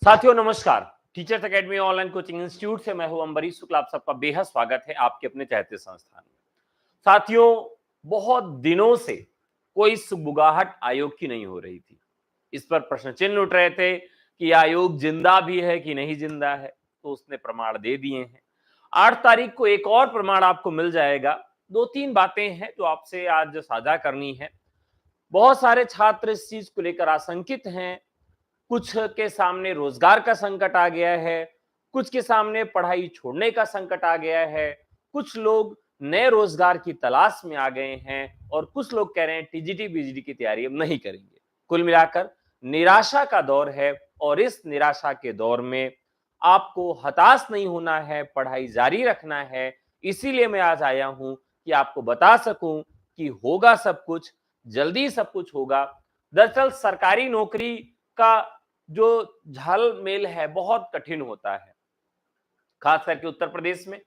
साथियों नमस्कार। Teachers academy online coaching institute से मैं हूं अम्बरीश शुक्ला। आप सबका बेहद स्वागत है आपके अपने चहेते संस्थान में। साथियों, बहुत दिनों से कोई सुगबुगाहट आयोग की नहीं हो रही थी। इस पर प्रश्न चिन्ह उठ रहे थे कि आयोग जिंदा भी है कि नहीं जिंदा है, तो उसने प्रमाण दे दिए हैं। 8 तारीख को एक और प्रमाण आपको मिल जाएगा। 2-3 बातें हैं जो आपसे आज साझा करनी है। बहुत सारे छात्र इस चीज को लेकर आशंकित हैं। कुछ के सामने रोजगार का संकट आ गया है, कुछ के सामने पढ़ाई छोड़ने का संकट आ गया है, कुछ लोग नए रोजगार की तलाश में आ गए हैं और कुछ लोग कह रहे हैं टीजीटी पीजीटी की तैयारी अब नहीं करेंगे। कुल मिलाकर निराशा का दौर है और इस निराशा के दौर में आपको हताश नहीं होना है, पढ़ाई जारी रखना है। इसीलिए मैं आज आया हूं कि आपको बता सकूं कि होगा सब कुछ, जल्दी सब कुछ होगा। दरअसल सरकारी नौकरी का जो झालमेल है बहुत कठिन होता है, खास करके उत्तर प्रदेश में।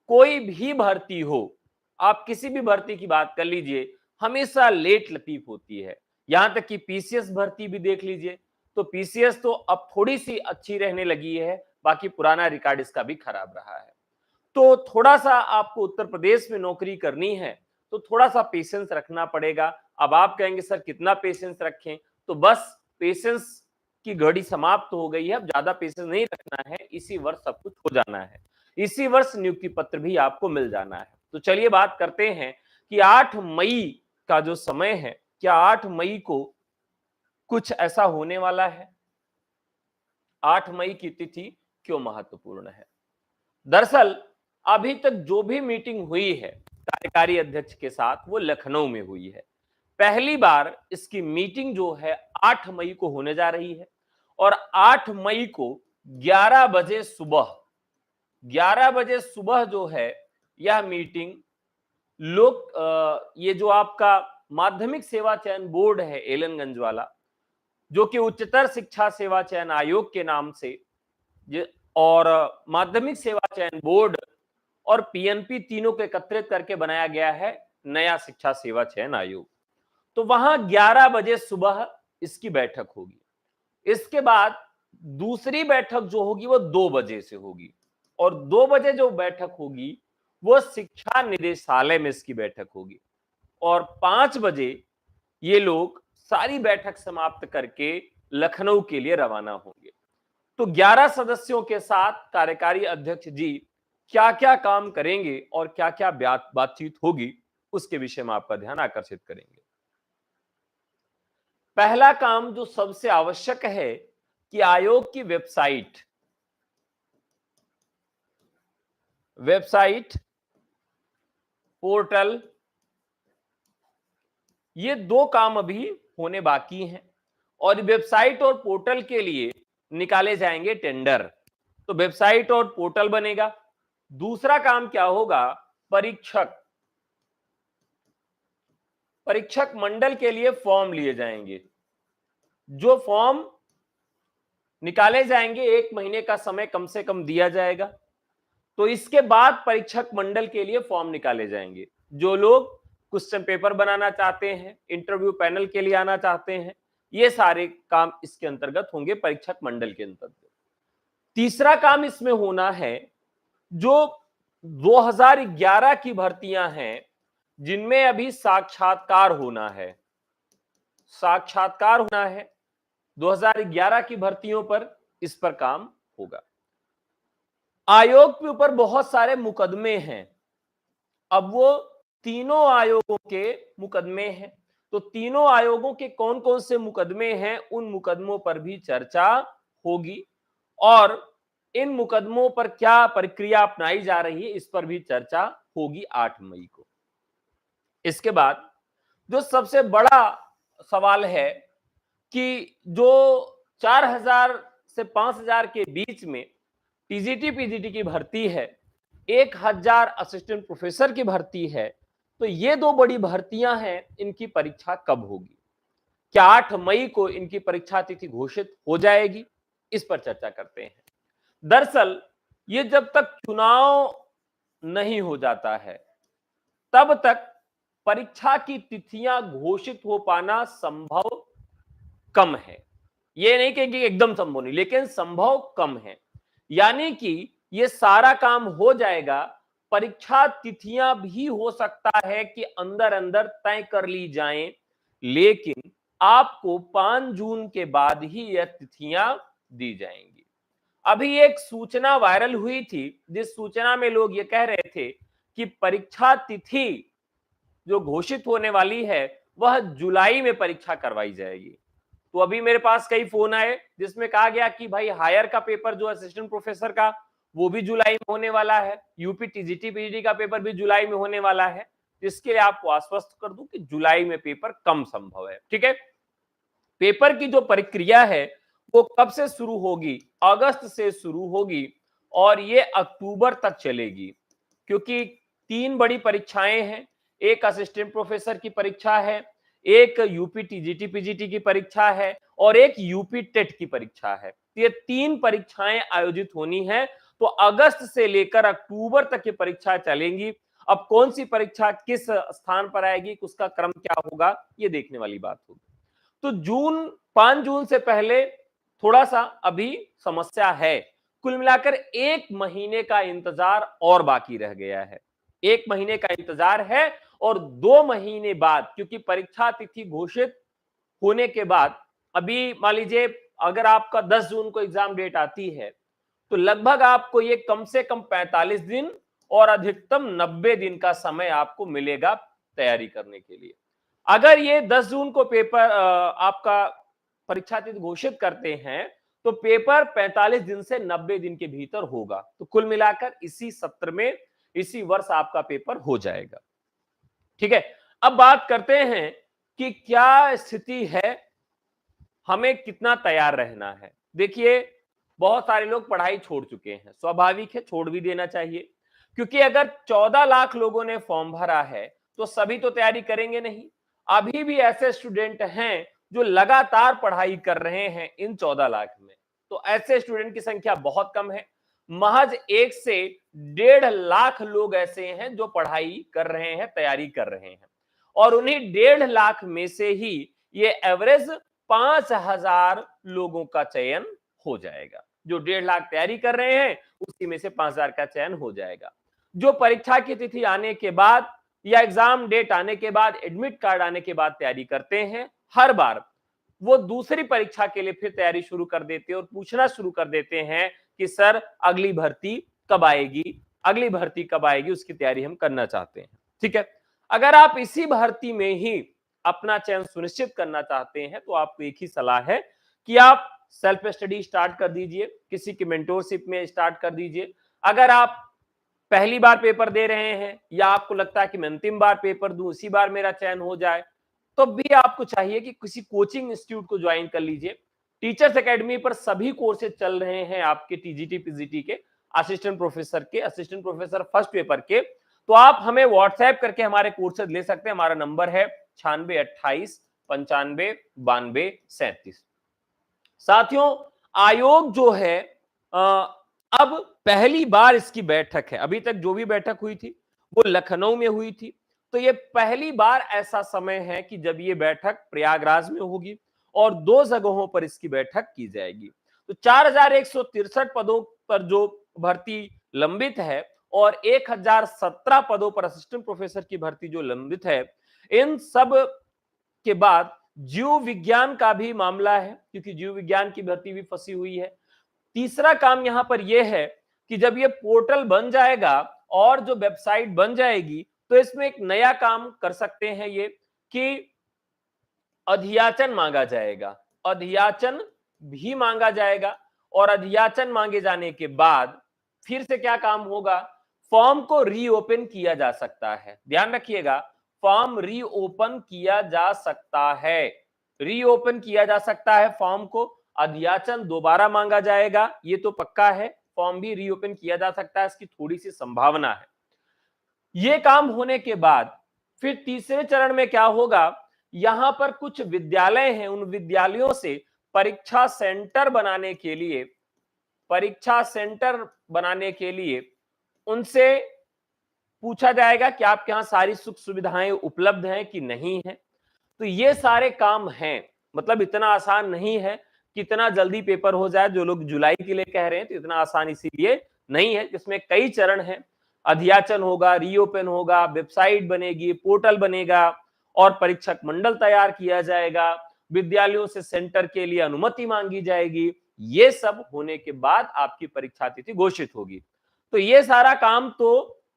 कोई भी भर्ती हो, आप किसी भी भर्ती की बात कर लीजिए, हमेशा लेट लतीफ होती है। यहां तक कि पीसीएस भर्ती भी देख लीजिए, तो पीसीएस तो अब थोड़ी सी अच्छी रहने लगी है, बाकी पुराना रिकॉर्ड इसका भी खराब रहा है। तो थोड़ा सा आपको उत्तर प्रदेश में नौकरी करनी है तो थोड़ा सा पेशेंस रखना पड़ेगा। अब आप कहेंगे सर कितना पेशेंस रखें, तो बस पेशेंस की घड़ी समाप्त हो गई है, अब ज्यादा पेशेंस नहीं रखना है। इसी वर्ष सब कुछ हो जाना है, इसी वर्ष नियुक्ति पत्र भी आपको मिल जाना है। तो चलिए बात करते हैं कि 8 मई का जो समय है, क्या 8 मई को कुछ ऐसा होने वाला है? 8 मई की तिथि क्यों महत्वपूर्ण है? दरअसल अभी तक जो भी मीटिंग हुई है कार्यकारी अध्यक्ष के साथ, वो लखनऊ में हुई है। पहली बार इसकी मीटिंग जो है 8 मई को होने जा रही है और 8 मई को 11 बजे सुबह 11 बजे सुबह जो है यह मीटिंग ये जो आपका माध्यमिक सेवा चयन बोर्ड है एलनगंज वाला, जो कि उच्चतर शिक्षा सेवा चयन आयोग के नाम से और माध्यमिक सेवा चयन बोर्ड और पीएनपी तीनों को एकत्रित करके बनाया गया है नया शिक्षा सेवा चयन आयोग। तो वहां 11 बजे सुबह इसकी बैठक होगी। इसके बाद दूसरी बैठक जो होगी वो 2 बजे से होगी और 2 बजे जो बैठक होगी वो शिक्षा निदेशालय में इसकी बैठक होगी और 5 बजे ये लोग सारी बैठक समाप्त करके लखनऊ के लिए रवाना होंगे। तो 11 सदस्यों के साथ कार्यकारी अध्यक्ष जी क्या क्या काम करेंगे और क्या क्या बातचीत होगी, उसके विषय में आपका ध्यान आकर्षित करेंगे। पहला काम जो सबसे आवश्यक है कि आयोग की वेबसाइट पोर्टल, ये 2 काम अभी होने बाकी हैं और वेबसाइट और पोर्टल के लिए निकाले जाएंगे टेंडर। तो वेबसाइट और पोर्टल बनेगा। दूसरा काम क्या होगा? परीक्षक मंडल के लिए फॉर्म लिए जाएंगे। जो फॉर्म निकाले जाएंगे, 1 महीने का समय कम से कम दिया जाएगा। तो इसके बाद परीक्षक मंडल के लिए फॉर्म निकाले जाएंगे। जो लोग क्वेश्चन पेपर बनाना चाहते हैं, इंटरव्यू पैनल के लिए आना चाहते हैं, ये सारे काम इसके अंतर्गत होंगे, परीक्षक मंडल के अंतर्गत। तीसरा काम इसमें होना है, जो 2011 की भर्तियां हैं जिनमें अभी साक्षात्कार होना है, 2011 की भर्तियों पर इस पर काम होगा। आयोग के ऊपर बहुत सारे मुकदमे हैं। अब वो तीनों आयोगों के मुकदमे हैं, तो तीनों आयोगों के कौन कौन से मुकदमे हैं, उन मुकदमों पर भी चर्चा होगी और इन मुकदमों पर क्या प्रक्रिया अपनाई जा रही है, इस पर भी चर्चा होगी 8 मई को। इसके बाद जो सबसे बड़ा सवाल है कि जो 4000 से 5000 के बीच में टीजीटी पीजीटी की भर्ती है, 1000 असिस्टेंट प्रोफेसर की भर्ती है, तो ये 2 बड़ी भर्तियां हैं, इनकी परीक्षा कब होगी? क्या 8 मई को इनकी परीक्षा तिथि घोषित हो जाएगी? इस पर चर्चा करते हैं। दरअसल ये जब तक चुनाव नहीं हो जाता है तब तक परीक्षा की तिथियां घोषित हो पाना संभव कम है। ये नहीं कहेंगे एकदम संभव नहीं, लेकिन संभव कम है। यानी कि ये सारा काम हो जाएगा, परीक्षा तिथियां भी हो सकता है कि अंदर अंदर तय कर ली जाएं, लेकिन आपको 5 जून के बाद ही यह तिथियां दी जाएंगी। अभी एक सूचना वायरल हुई थी, जिस सूचना में लोग ये कह रहे थे कि परीक्षा तिथि जो घोषित होने वाली है वह जुलाई में परीक्षा करवाई जाएगी। तो अभी मेरे पास कई फोन आए जिसमें कहा गया कि भाई हायर का पेपर जो असिस्टेंट प्रोफेसर का वो भी जुलाई में होने वाला है, यूपी टीजीटी पीजीटी का पेपर भी जुलाई में होने वाला है। इसके लिए आपको आश्वस्त कर दूं कि जुलाई में पेपर कम संभव है। ठीक है, पेपर की जो प्रक्रिया है वो कब से शुरू होगी? अगस्त से शुरू होगी और ये अक्टूबर तक चलेगी, क्योंकि 3 बड़ी परीक्षाएं हैं। एक असिस्टेंट प्रोफेसर की परीक्षा है, एक यूपी टीजीटी पीजीटी की परीक्षा है और एक यूपी टेट की परीक्षा है। ये 3 परीक्षाएं आयोजित होनी है। तो अगस्त से लेकर अक्टूबर तक ये परीक्षा चलेंगी। अब कौन सी परीक्षा किस स्थान पर आएगी, उसका क्रम क्या होगा, ये देखने वाली बात होगी। तो 5 जून से पहले थोड़ा सा अभी समस्या है। कुल मिलाकर 1 महीने का इंतजार और बाकी रह गया है। 1 महीने का इंतजार है और 2 महीने बाद, क्योंकि परीक्षा तिथि घोषित होने के बाद अभी मान लीजिए अगर आपका 10 जून को एग्जाम डेट आती है तो लगभग आपको ये कम से कम 45 दिन और अधिकतम 90 दिन का समय आपको मिलेगा तैयारी करने के लिए। अगर ये 10 जून को पेपर आपका परीक्षा तिथि घोषित करते हैं तो पेपर 45 दिन से 90 दिन के भीतर होगा। तो कुल मिलाकर इसी सत्र में, इसी वर्ष आपका पेपर हो जाएगा। ठीक है, अब बात करते हैं कि क्या स्थिति है, हमें कितना तैयार रहना है। देखिए, बहुत सारे लोग पढ़ाई छोड़ चुके हैं, स्वाभाविक है, छोड़ भी देना चाहिए, क्योंकि अगर 14 लाख लोगों ने फॉर्म भरा है तो सभी तो तैयारी करेंगे नहीं। अभी भी ऐसे स्टूडेंट हैं जो लगातार पढ़ाई कर रहे हैं इन 14 लाख में। तो ऐसे स्टूडेंट की संख्या बहुत कम है। महज 1 से 1.5 लाख लोग ऐसे हैं जो पढ़ाई कर रहे हैं, तैयारी कर रहे हैं, और उन्हीं 1.5 लाख में से ही ये एवरेज 5,000 लोगों का चयन हो जाएगा। जो 1.5 लाख तैयारी कर रहे हैं उसी में से 5,000 का चयन हो जाएगा। जो परीक्षा की तिथि आने के बाद या एग्जाम डेट आने के बाद, एडमिट कार्ड आने के बाद तैयारी करते हैं, हर बार वो दूसरी परीक्षा के लिए फिर तैयारी शुरू कर देते हैं और पूछना शुरू कर देते हैं कि सर अगली भर्ती कब आएगी, अगली भर्ती कब आएगी, उसकी तैयारी हम करना चाहते हैं। ठीक है, अगर आप इसी भर्ती में ही अपना चयन सुनिश्चित करना चाहते हैं तो आपको एक ही सलाह है कि आप सेल्फ स्टडी स्टार्ट कर दीजिए, किसी की मेंटोरशिप में स्टार्ट कर दीजिए। अगर आप पहली बार पेपर दे रहे हैं या आपको लगता है कि मैं अंतिम बार पेपर दूं, इसी बार मेरा चयन हो जाए, तो भी आपको चाहिए कि किसी कोचिंग इंस्टीट्यूट को ज्वाइन कर लीजिए। टीचर्स एकेडमी पर सभी कोर्सेज चल रहे हैं आपके टीजीटी पीजीटी के, असिस्टेंट प्रोफेसर के, असिस्टेंट प्रोफेसर फर्स्ट पेपर के। तो आप हमें व्हाट्सएप करके हमारे कोर्सेज ले सकते हैं। हमारा नंबर है 9628959237। साथियों, आयोग जो है अब पहली बार इसकी बैठक है। अभी तक जो भी बैठक हुई थी वो लखनऊ में हुई थी, तो ये पहली बार ऐसा समय है कि जब ये बैठक प्रयागराज में होगी और 2 जगहों पर इसकी बैठक की जाएगी। तो 4,163 पदों पर जो भर्ती लंबित है और 1,017 पदों पर असिस्टेंट प्रोफेसर की भर्ती जो लंबित है, इन सब के बाद जीव विज्ञान का भी मामला है, क्योंकि जीव विज्ञान की भर्ती भी फंसी हुई है। तीसरा काम यहां पर यह है कि जब ये पोर्टल बन जाएगा और जो वेबसाइट बन जाएगी तो इसमें एक नया काम कर सकते हैं ये कि अधियाचन मांगा जाएगा, अधियाचन भी मांगा जाएगा। और अधियाचन मांगे जाने के बाद फिर से क्या काम होगा, फॉर्म को रीओपन किया जा सकता है। ध्यान रखिएगा, फॉर्म रीओपन किया जा सकता है, रीओपन किया जा सकता है फॉर्म को। अधियाचन दोबारा मांगा जाएगा, ये तो पक्का है। फॉर्म भी रीओपन किया जा सकता है, इसकी थोड़ी सी संभावना है। ये काम होने के बाद फिर तीसरे चरण में क्या होगा, यहां पर कुछ विद्यालय हैं, उन विद्यालयों से परीक्षा सेंटर बनाने के लिए, परीक्षा सेंटर बनाने के लिए उनसे पूछा जाएगा कि आपके यहां सारी सुख सुविधाएं उपलब्ध हैं कि नहीं है। तो ये सारे काम हैं, मतलब इतना आसान नहीं है कितना जल्दी पेपर हो जाए। जो लोग जुलाई के लिए कह रहे हैं तो इतना आसान इसीलिए नहीं है, इसमें कई चरण हैं। अध्याचन होगा, रीओपन होगा, वेबसाइट बनेगी, पोर्टल बनेगा और परीक्षक मंडल तैयार किया जाएगा, विद्यालयों से सेंटर के लिए अनुमति मांगी जाएगी। ये सब होने के बाद आपकी परीक्षा तिथि घोषित होगी। तो ये सारा काम तो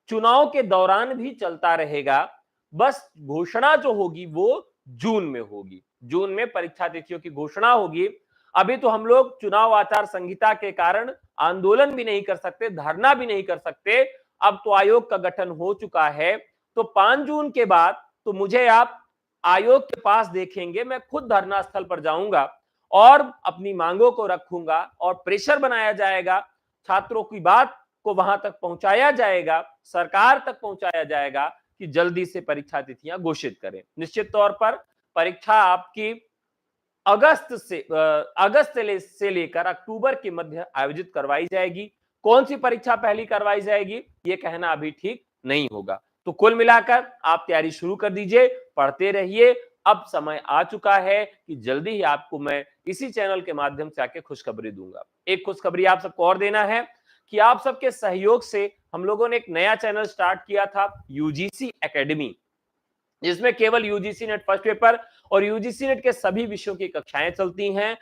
चुनाव के दौरान भी चलता रहेगा, बस घोषणा जो होगी वो जून में होगी। जून में परीक्षा तिथियों की घोषणा होगी। अभी तो हम लोग चुनाव आचार संहिता के कारण आंदोलन भी नहीं कर सकते, धरना भी नहीं कर सकते। अब तो आयोग का गठन हो चुका है, तो 5 जून के बाद तो मुझे आप आयोग के पास देखेंगे, मैं खुद धरना स्थल पर जाऊंगा और अपनी मांगों को रखूंगा और प्रेशर बनाया जाएगा, छात्रों की बात को वहां तक पहुंचाया जाएगा, सरकार तक पहुंचाया जाएगा कि जल्दी से परीक्षा तिथियां घोषित करें। निश्चित तौर पर परीक्षा आपकी अगस्त से लेकर अक्टूबर के मध्य आयोजित करवाई जाएगी। कौन सी परीक्षा पहली करवाई जाएगी ये कहना अभी ठीक नहीं होगा। तो कुल मिलाकर आप तैयारी शुरू कर दीजिए, पढ़ते रहिए। अब समय आ चुका है कि जल्दी ही आपको मैं इसी चैनल के माध्यम से आके खुशखबरी दूंगा। एक खुशखबरी आप सबको और देना है कि आप सबके सहयोग से हम लोगों ने एक नया चैनल स्टार्ट किया था, यूजीसी एकेडमी, जिसमें केवल यूजीसी नेट फर्स्ट पेपर और यूजीसी नेट के सभी विषयों की कक्षाएं चलती हैं।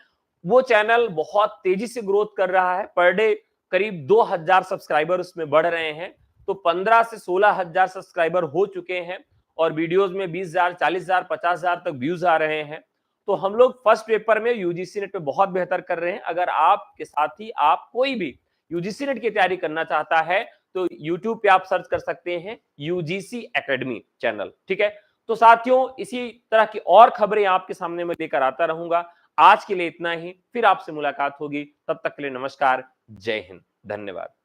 वो चैनल बहुत तेजी से ग्रोथ कर रहा है, पर डे करीब 2000 सब्सक्राइबर उसमें बढ़ रहे हैं। तो 15 से 16,000 सब्सक्राइबर हो चुके हैं और वीडियोस में 20,000, 40,000, 50,000 तक व्यूज आ रहे हैं। तो हम लोग फर्स्ट पेपर में यूजीसी नेट पे बहुत बेहतर कर रहे हैं। अगर आपके साथी आप कोई भी यूजीसी नेट की तैयारी करना चाहता है तो यूट्यूब पे आप सर्च कर सकते हैं यूजीसी एकेडमी चैनल, ठीक है। तो साथियों, इसी तरह की और खबरें आपके सामने मैं लेकर आता रहूंगा। आज के लिए इतना ही, फिर आपसे मुलाकात होगी। तब तक के लिए नमस्कार, जय हिंद, धन्यवाद।